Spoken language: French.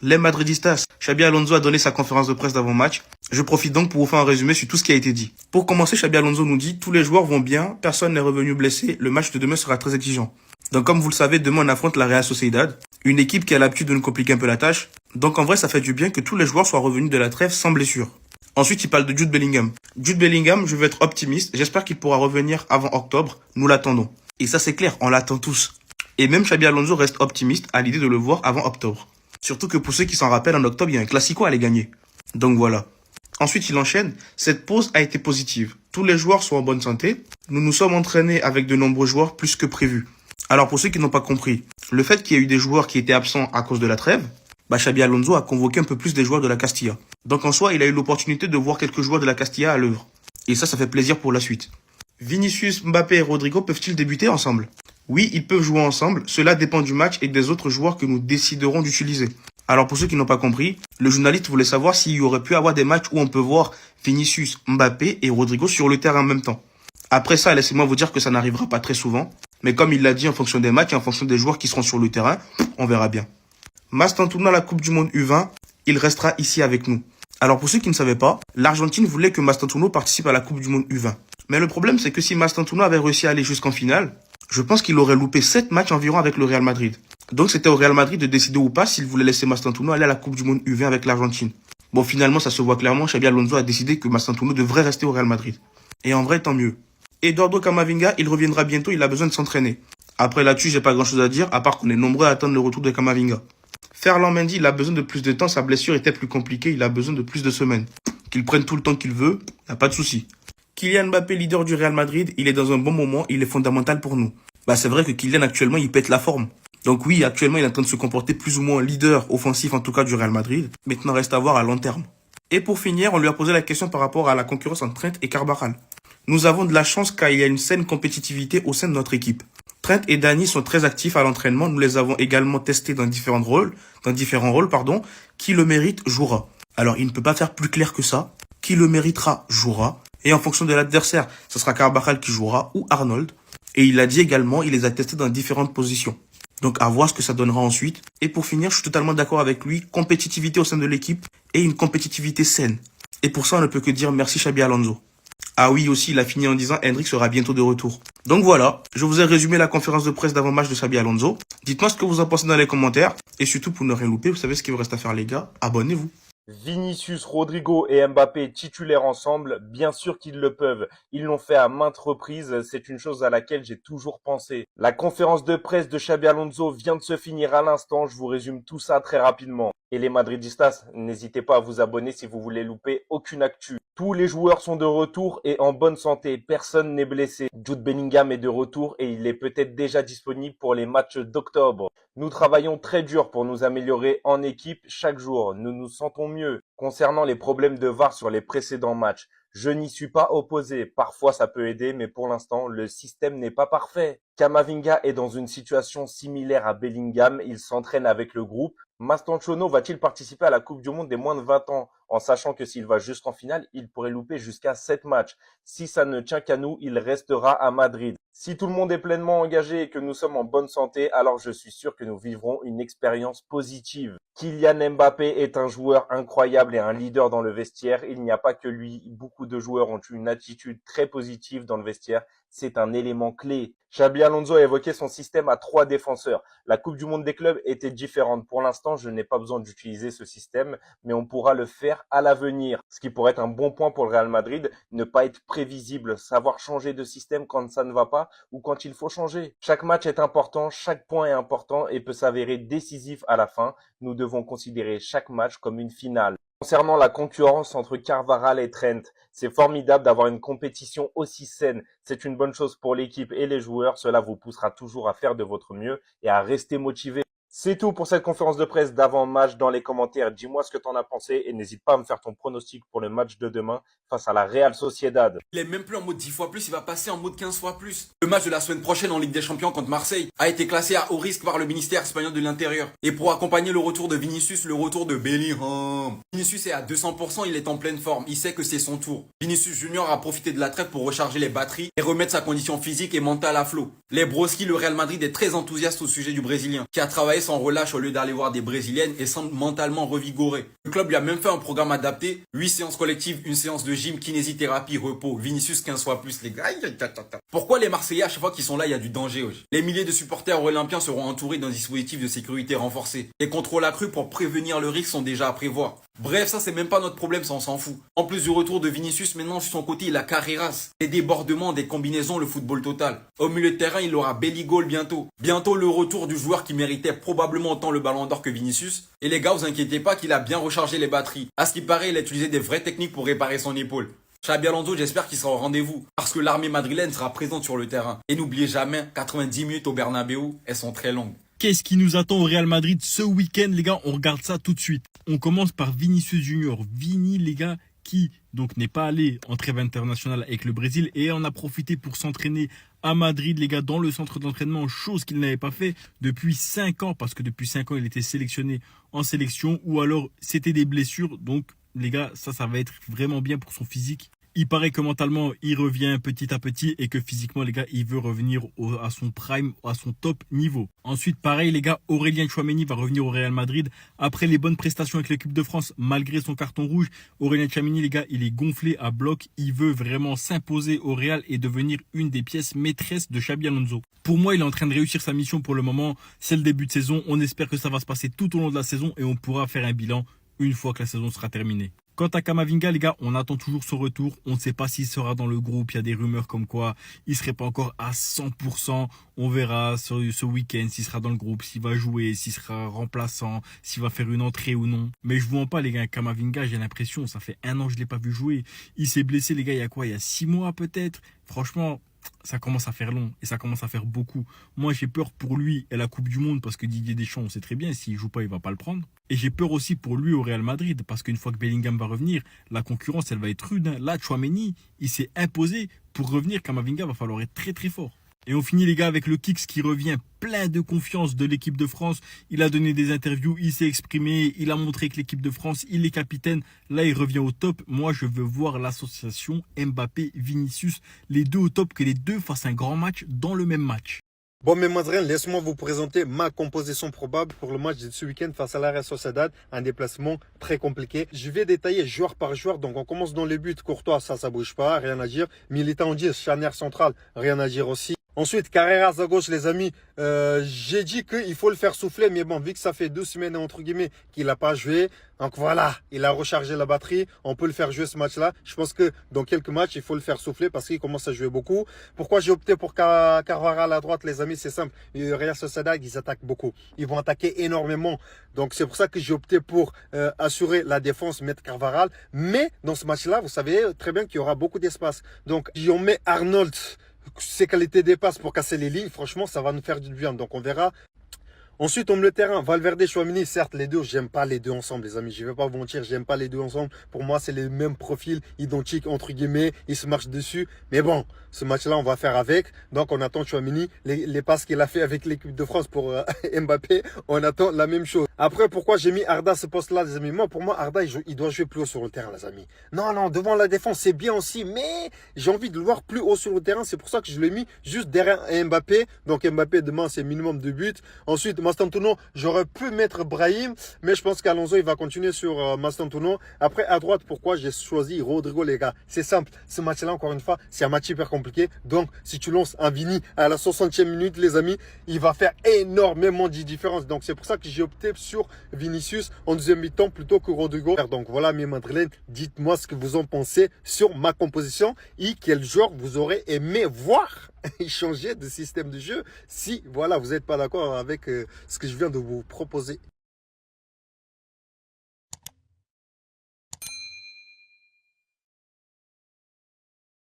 Les Madridistas, Xabi Alonso a donné sa conférence de presse d'avant-match. Je profite donc pour vous faire un résumé sur tout ce qui a été dit. Pour commencer, Xabi Alonso nous dit « Tous les joueurs vont bien, personne n'est revenu blessé, le match de demain sera très exigeant. » Donc comme vous le savez, demain on affronte la Real Sociedad, une équipe qui a l'habitude de nous compliquer un peu la tâche. Donc en vrai, ça fait du bien que tous les joueurs soient revenus de la trêve sans blessure. Ensuite, il parle de Jude Bellingham. Jude Bellingham, je vais être optimiste, j'espère qu'il pourra revenir avant octobre, nous l'attendons. Et ça c'est clair, on l'attend tous. Et même Xabi Alonso reste optimiste à l'idée de le voir avant octobre. Surtout que pour ceux qui s'en rappellent, en octobre, il y a un Classico à aller gagner. Donc voilà. Ensuite, il enchaîne. Cette pause a été positive. Tous les joueurs sont en bonne santé. Nous nous sommes entraînés avec de nombreux joueurs plus que prévu. Alors pour ceux qui n'ont pas compris, le fait qu'il y ait eu des joueurs qui étaient absents à cause de la trêve, Xabi Alonso a convoqué un peu plus des joueurs de la Castilla. Donc en soi, il a eu l'opportunité de voir quelques joueurs de la Castilla à l'œuvre. Et ça fait plaisir pour la suite. Vinicius, Mbappé et Rodrigo peuvent-ils débuter ensemble? Oui, ils peuvent jouer ensemble, cela dépend du match et des autres joueurs que nous déciderons d'utiliser. Alors pour ceux qui n'ont pas compris, le journaliste voulait savoir s'il y aurait pu avoir des matchs où on peut voir Vinicius, Mbappé et Rodrigo sur le terrain en même temps. Après ça, laissez-moi vous dire que ça n'arrivera pas très souvent, mais comme il l'a dit en fonction des matchs et en fonction des joueurs qui seront sur le terrain, on verra bien. Mastantuono à la Coupe du Monde U20, il restera ici avec nous. Alors pour ceux qui ne savaient pas, l'Argentine voulait que Mastantuono participe à la Coupe du Monde U20. Mais le problème c'est que si Mastantuono avait réussi à aller jusqu'en finale, je pense qu'il aurait loupé 7 matchs environ avec le Real Madrid. Donc c'était au Real Madrid de décider ou pas s'il voulait laisser Mastantuono aller à la Coupe du Monde U20 avec l'Argentine. Bon, finalement, ça se voit clairement, Xabi Alonso a décidé que Mastantuono devrait rester au Real Madrid. Et en vrai, tant mieux. Eduardo Camavinga, il reviendra bientôt, il a besoin de s'entraîner. Après là-dessus, j'ai pas grand-chose à dire, à part qu'on est nombreux à attendre le retour de Camavinga. Ferland Mendy, il a besoin de plus de temps, sa blessure était plus compliquée, il a besoin de plus de semaines. Qu'il prenne tout le temps qu'il veut, y a pas de souci. Kylian Mbappé, leader du Real Madrid, il est dans un bon moment, il est fondamental pour nous. C'est vrai que Kylian actuellement il pète la forme. Donc oui, actuellement il est en train de se comporter plus ou moins leader offensif en tout cas du Real Madrid. Maintenant reste à voir à long terme. Et pour finir, on lui a posé la question par rapport à la concurrence entre Trent et Carvajal. Nous avons de la chance car il y a une saine compétitivité au sein de notre équipe. Trent et Dani sont très actifs à l'entraînement, nous les avons également testés dans différents rôles. Qui le mérite jouera. Alors il ne peut pas faire plus clair que ça. Qui le méritera jouera. Et en fonction de l'adversaire, ce sera Carvajal qui jouera ou Arnold. Et il a dit également, il les a testés dans différentes positions. Donc à voir ce que ça donnera ensuite. Et pour finir, je suis totalement d'accord avec lui, compétitivité au sein de l'équipe et une compétitivité saine. Et pour ça, on ne peut que dire merci Xabi Alonso. Ah oui, aussi, il a fini en disant Hendrik sera bientôt de retour. Donc voilà, je vous ai résumé la conférence de presse d'avant-match de Xabi Alonso. Dites-moi ce que vous en pensez dans les commentaires. Et surtout, pour ne rien louper, vous savez ce qu'il vous reste à faire les gars, abonnez-vous. Vinicius, Rodrigo et Mbappé titulaires ensemble, bien sûr qu'ils le peuvent. Ils l'ont fait à maintes reprises, c'est une chose à laquelle j'ai toujours pensé. La conférence de presse de Xabi Alonso vient de se finir à l'instant, je vous résume tout ça très rapidement. Et les Madridistas, n'hésitez pas à vous abonner si vous voulez louper aucune actu. Tous les joueurs sont de retour et en bonne santé, personne n'est blessé. Jude Bellingham est de retour et il est peut-être déjà disponible pour les matchs d'octobre. Nous travaillons très dur pour nous améliorer en équipe chaque jour. Nous nous sentons mieux. Concernant les problèmes de VAR sur les précédents matchs, je n'y suis pas opposé. Parfois ça peut aider, mais pour l'instant, le système n'est pas parfait. Camavinga est dans une situation similaire à Bellingham. Il s'entraîne avec le groupe. Mastantuono va-t-il participer à la Coupe du Monde des moins de 20 ans en sachant que s'il va jusqu'en finale, il pourrait louper jusqu'à 7 matchs. Si ça ne tient qu'à nous, il restera à Madrid. Si tout le monde est pleinement engagé et que nous sommes en bonne santé, alors je suis sûr que nous vivrons une expérience positive. Kylian Mbappé est un joueur incroyable et un leader dans le vestiaire. Il n'y a pas que lui, beaucoup de joueurs ont une attitude très positive dans le vestiaire. C'est un élément clé. Xabi Alonso a évoqué son système à 3 défenseurs. La Coupe du Monde des clubs était différente. Pour l'instant, je n'ai pas besoin d'utiliser ce système, mais on pourra le faire à l'avenir. Ce qui pourrait être un bon point pour le Real Madrid, ne pas être prévisible, savoir changer de système quand ça ne va pas ou quand il faut changer. Chaque match est important, chaque point est important et peut s'avérer décisif à la fin. Nous devons considérer chaque match comme une finale. Concernant la concurrence entre Carvajal et Trent, c'est formidable d'avoir une compétition aussi saine. C'est une bonne chose pour l'équipe et les joueurs. Cela vous poussera toujours à faire de votre mieux et à rester motivé. C'est tout pour cette conférence de presse d'avant-match. Dans les commentaires, dis-moi ce que t'en as pensé et n'hésite pas à me faire ton pronostic pour le match de demain face à la Real Sociedad. Il est même plus en mode 10 fois plus, il va passer en mode 15 fois plus. Le match de la semaine prochaine en Ligue des Champions contre Marseille a été classé à haut risque par le ministère espagnol de l'Intérieur. Et pour accompagner le retour de Vinicius, le retour de Bellingham. Vinicius est à 200%, il est en pleine forme, il sait que c'est son tour. Vinicius Junior a profité de la trêve pour recharger les batteries et remettre sa condition physique et mentale à flot. Les broski, le Real Madrid est très enthousiaste au sujet du Brésilien, qui a travaillé s'en relâche au lieu d'aller voir des Brésiliennes et semble mentalement revigoré. Le club lui a même fait un programme adapté, 8 séances collectives, une séance de gym, kinésithérapie, repos. Vinicius 15 fois plus, les gars. Pourquoi les Marseillais, à chaque fois qu'ils sont là, il y a du danger, wesh. Les milliers de supporters olympiens seront entourés d'un dispositif de sécurité renforcé. Les contrôles accrus pour prévenir le risque sont déjà à prévoir. Bref, ça c'est même pas notre problème, ça on s'en fout. En plus du retour de Vinicius, maintenant sur son côté, il a Carreras. Des débordements, des combinaisons, le football total. Au milieu de terrain, il aura Belligol bientôt. Bientôt le retour du joueur qui méritait probablement autant le ballon d'or que Vinicius. Et les gars, vous inquiétez pas qu'il a bien rechargé les batteries. À ce qui paraît, il a utilisé des vraies techniques pour réparer son épaule. Xabi Alonso, j'espère qu'il sera au rendez-vous. Parce que l'armée madrilène sera présente sur le terrain. Et n'oubliez jamais, 90 minutes au Bernabéu, elles sont très longues. Qu'est-ce qui nous attend au Real Madrid ce week-end, les gars? On regarde ça tout de suite. On commence par Vinicius Junior. Vini, les gars, qui donc n'est pas allé en trêve internationale avec le Brésil et en a profité pour s'entraîner à Madrid, les gars, dans le centre d'entraînement, chose qu'il n'avait pas fait depuis 5 ans, parce que depuis 5 ans, il était sélectionné en sélection, ou alors c'était des blessures. Donc, les gars, ça va être vraiment bien pour son physique. Il paraît que mentalement, il revient petit à petit et que physiquement, les gars, il veut revenir à son prime, à son top niveau. Ensuite, pareil, les gars, Aurélien Tchouaméni va revenir au Real Madrid. Après les bonnes prestations avec l'équipe de France, malgré son carton rouge, Aurélien Tchouaméni, les gars, il est gonflé à bloc. Il veut vraiment s'imposer au Real et devenir une des pièces maîtresses de Xabi Alonso. Pour moi, il est en train de réussir sa mission pour le moment. C'est le début de saison. On espère que ça va se passer tout au long de la saison et on pourra faire un bilan une fois que la saison sera terminée. Quant à Camavinga, les gars, on attend toujours son retour. On ne sait pas s'il sera dans le groupe. Il y a des rumeurs comme quoi il ne serait pas encore à 100%. On verra ce week-end s'il sera dans le groupe, s'il va jouer, s'il sera remplaçant, s'il va faire une entrée ou non. Mais je ne vous mens pas, les gars, Camavinga, j'ai l'impression, ça fait 1 an que je ne l'ai pas vu jouer. Il s'est blessé, les gars, il y a quoi? Il y a 6 mois peut-être. Franchement, ça commence à faire long et ça commence à faire beaucoup. Moi, j'ai peur pour lui et la Coupe du Monde parce que Didier Deschamps, on sait très bien, s'il joue pas, il va pas le prendre. Et j'ai peur aussi pour lui au Real Madrid parce qu'une fois que Bellingham va revenir, la concurrence, elle va être rude. Là, Tchouaméni, il s'est imposé. Pour revenir, Camavinga va falloir être très très fort. Et on finit, les gars, avec le Kicks qui revient plein de confiance de l'équipe de France. Il a donné des interviews, il s'est exprimé, il a montré que l'équipe de France, il est capitaine. Là, il revient au top. Moi, je veux voir l'association Mbappé-Vinicius, les deux au top, que les deux fassent un grand match dans le même match. Bon, mes Madrilènes, laisse-moi vous présenter ma composition probable pour le match de ce week-end face à la Real Sociedad. Un déplacement très compliqué. Je vais détailler joueur par joueur. Donc, on commence dans les buts. Courtois, ça bouge pas, rien à dire. Militant en 10, charnière centrale, rien à dire aussi. Ensuite, Carreras à gauche, les amis. J'ai dit qu'il faut le faire souffler, mais bon, vu que ça fait 2 semaines, entre guillemets, qu'il n'a pas joué, donc voilà, il a rechargé la batterie. On peut le faire jouer ce match-là. Je pense que dans quelques matchs, il faut le faire souffler parce qu'il commence à jouer beaucoup. Pourquoi j'ai opté pour Carvajal à droite, les amis? C'est simple. Real Sociedad, ils attaquent beaucoup. Ils vont attaquer énormément. Donc, c'est pour ça que j'ai opté pour assurer la défense, mettre Carvajal. Mais dans ce match-là, vous savez très bien qu'il y aura beaucoup d'espace. Donc, si on met Arnold, ses qualités dépassent pour casser les lignes, franchement, ça va nous faire du bien. Donc, on verra. Ensuite, on met le terrain. Valverde, Tchouaméni, certes, les deux, j'aime pas les deux ensemble, les amis. Je vais pas vous mentir, j'aime pas les deux ensemble. Pour moi, c'est les mêmes profils, identiques, entre guillemets. Ils se marchent dessus. Mais bon, ce match-là, on va faire avec. Donc, on attend Tchouaméni. Les passes qu'il a fait avec l'équipe de France pour Mbappé, on attend la même chose. Après, pourquoi j'ai mis Arda à ce poste-là, les amis? Moi, pour moi, Arda, il doit jouer plus haut sur le terrain, les amis. Non, devant la défense, c'est bien aussi. Mais j'ai envie de le voir plus haut sur le terrain. C'est pour ça que je l'ai mis juste derrière Mbappé. Donc, Mbappé, demain, c'est minimum 2 buts. Ensuite, Mastantuono, j'aurais pu mettre Brahim, mais je pense qu'Alonso, il va continuer sur Mastantuono. Après, à droite, pourquoi j'ai choisi Rodrigo, les gars? C'est simple. Ce match-là, encore une fois, c'est un match hyper compliqué. Donc, si tu lances un Vini à la 60e minute, les amis, il va faire énormément de différence. Donc, c'est pour ça que j'ai opté sur Vinicius en deuxième mi-temps plutôt que Rodrigo. Donc, voilà, mes Madrilènes, dites-moi ce que vous en pensez sur ma composition et quel joueur vous aurez aimé voir changer de système de jeu si, voilà, vous n'êtes pas d'accord avec ce que je viens de vous proposer.